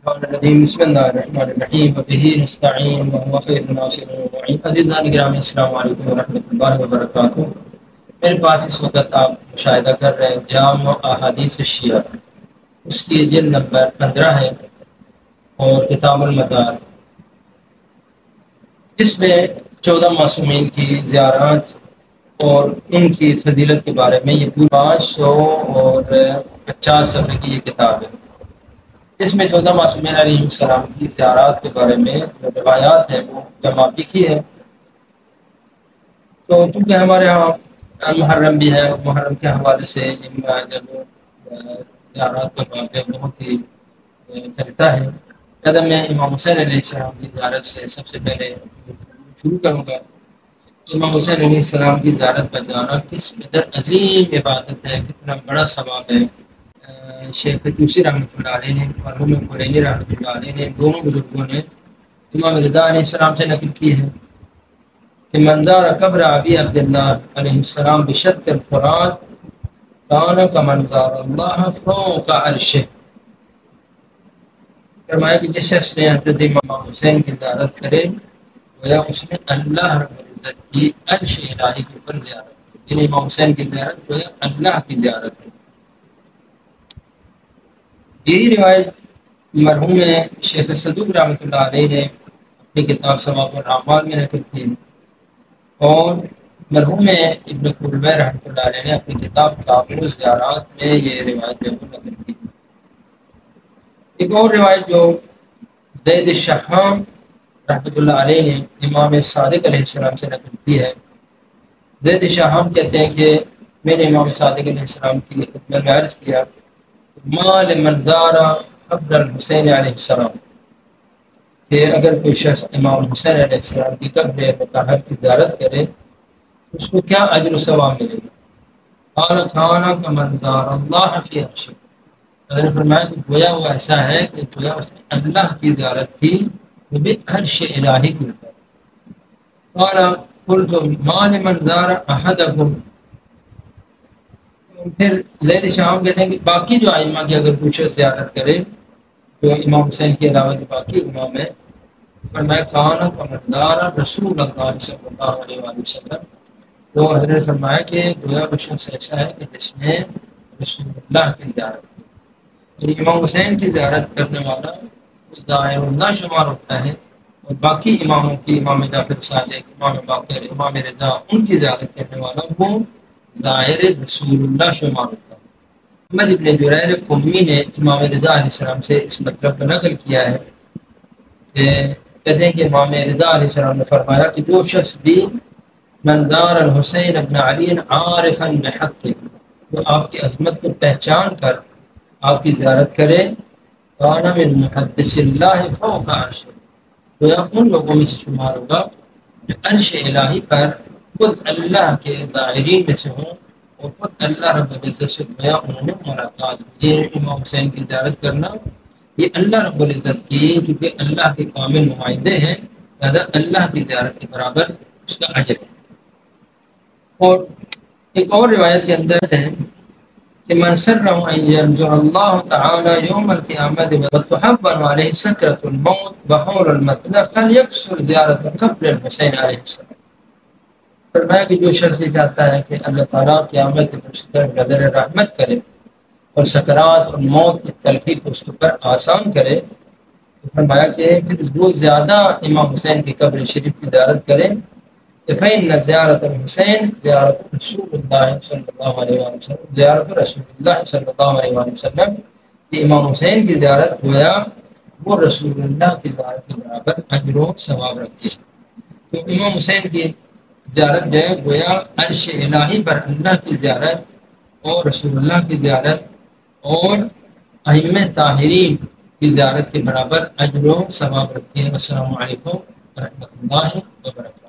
الرحمن الرحیم بسم اللہ الرحمن الرحیم وبہ نستعین وهو خیر الناصر والمعین۔ عزیزان گرامی السلام علیکم ورحمۃ اللہ وبرکاتہ۔ میرے پاس اس وقت آپ مشاہدہ کر رہے ہیں جامع احادیث الشیعہ، اس کی جلد نمبر 15 ہے اور کتاب المدار، اس میں 14 معصومین کی زیارات اور ان کی فضیلت کے بارے میں یہ پوری 550 صفحے کی یہ کتاب ہے۔ اس میں 14 معصومین علیہ السلام کی زیارات کے بارے میں جو روایات ہیں وہ جمع لکھی ہے۔ تو چونکہ ہمارے ہاں محرم بھی ہے، محرم کے حوالے سے جب زیارات کا واقعہ بہت ہی چلتا ہے، قدم میں امام حسین علیہ السلام کی زیارت سے سب سے پہلے شروع کروں گا۔ امام حسین علیہ السلام کی زیارت پر جانا کس قدر عظیم عبادت ہے، کتنا بڑا ثواب ہے۔ شیخ توسی رحمۃ اللہ علیہ نے، مرحوم کلینی رحمۃ اللہ علیہ نے، دونوں بزرگوں نے امام رضا علیہ السلام سے نقل کی ہے کہ منظار قبر ابی عبداللہ علیہ السلام بشط الفرات کان کمنظار اللہ فوق عرشہ۔ فرمایا کہ جس شخص نے حضرت امام حسین کی زیارت کرے گویا اس نے اللہ رب العزت کی عرش الہی کے اوپر زیارت کی، یعنی امام حسین کی زیارت گویا اللہ کی زیارت ہے۔ یہی روایت مرحوم شیخ صدوق رحمۃ اللہ علیہ نے اپنی کتاب ثواب الاعمال میں نقل کی، اور مرحوم ابن قلبہ رحمۃ اللہ علیہ نے اپنی کتاب کامل الزیارات میں یہ روایت نقل کی۔ ایک اور روایت جو زید شہام رحمۃ اللہ علیہ نے امام صادق علیہ السلام سے نقل کی ہے۔ زید شہام کہتے ہیں کہ میں نے امام صادق علیہ السلام کی خدمت میں عرض کیا مال منظار قبر الحسین علیہ السلام، کہ اگر کوئی شخص امام حسین علیہ السلام کی قبر مطہر کی زیارت کرے اس کو کیا اجر و ثواب ملے گا؟ قال کھانا کا منظار اللہ فی عرشہ، حضرت نے فرمایا کہ گویا وہ ایسا ہے کہ گویا اس نے اللہ کی زیارت کی وہ بھی عرش الہی کے اوپر۔ قال قلت ما لمنظار احدکم، پھر زید شام کہتے ہیں کہ باقی جو ائمہ کی اگر کچھ زیارت کرے جو امام حسین کے علاوہ جو باقی امام ہیں، فرمایا کانا کمندار رسول اللہ صلی اللہ علیہ وآلہ وسلم، تو حضرت نے فرمایا کہ گویا وہ شخص ایسا ہے کہ جس نے رسول اللہ کی زیارت کی، یعنی امام حسین کی زیارت کرنے والا ظاہر اللہ شمار ہوتا ہے، اور باقی اماموں کی، امام جعفر صادق، امام باقر، امام رضا، ان کی زیارت کرنے والا وہ ظاہر رسول اللہ شمار ہوتا ہے۔ احمد ابن جریر قمی نے امام رضا علیہ السلام سے اس مطلب کو نقل کیا ہے کہ کہتے ہیں کہ امام رضا علیہ السلام نے فرمایا کہ جو شخص بھی منظار الحسین ابن علی عارفا بحق، جو آپ کی عظمت کو پہچان کر آپ کی زیارت کرے، کان من محدث اللہ فوق عرش، تو ان لوگوں میں سے شمار ہوگا جو عرش الہی پر خود اللہ کے ظاہرین میں سے ہوں، اور خود اللہ رب العزت سے گویا انہوں نے ملاقات۔ یہ امام حسین کی زیارت کرنا یہ اللہ رب العزت کی، کیونکہ اللہ کے کامل نمائندے ہیں، لہذا اللہ کی زیارت کے برابر اس کا اجر ہے۔ اور ایک اور روایت کے اندر ہے کہ من سرہ ان یرجع اللہ تعالی یوم القیامت وتحبن علیہ سکرۃ الموت وحول المطلب فلیکثر زیارت قبر الحسین علیہ السلام۔ فرمایا کہ جو شخص یہ چاہتا ہے کہ اللہ تعالیٰ قیامت کے نظر رحمت کرے اور سکرات اور موت کی تلخی کو اس کے اوپر آسان کرے، تو فرمایا کہ پھر وہ زیادہ امام حسین کی قبر شریف کی زیارت کرے، فإن زیارت الحسین زیارت رسول اللہ صلی اللہ علیہ وسلم، زیارت رسول اللہ صلی اللہ علیہ وسلم، کہ امام حسین کی زیارت گویا وہ رسول اللہ کی زیارت کے برابر اجر و ثواب رکھتی ہے۔ تو امام حسین کی زیارت جو ہے گویا عرش الہی پر اللہ کی زیارت اور رسول اللہ کی زیارت اور ائمہ طاہرین کی زیارت کے برابر اجر و ثواب رکھتی ہے۔ السلام علیکم ورحمۃ اللہ وبرکاتہ۔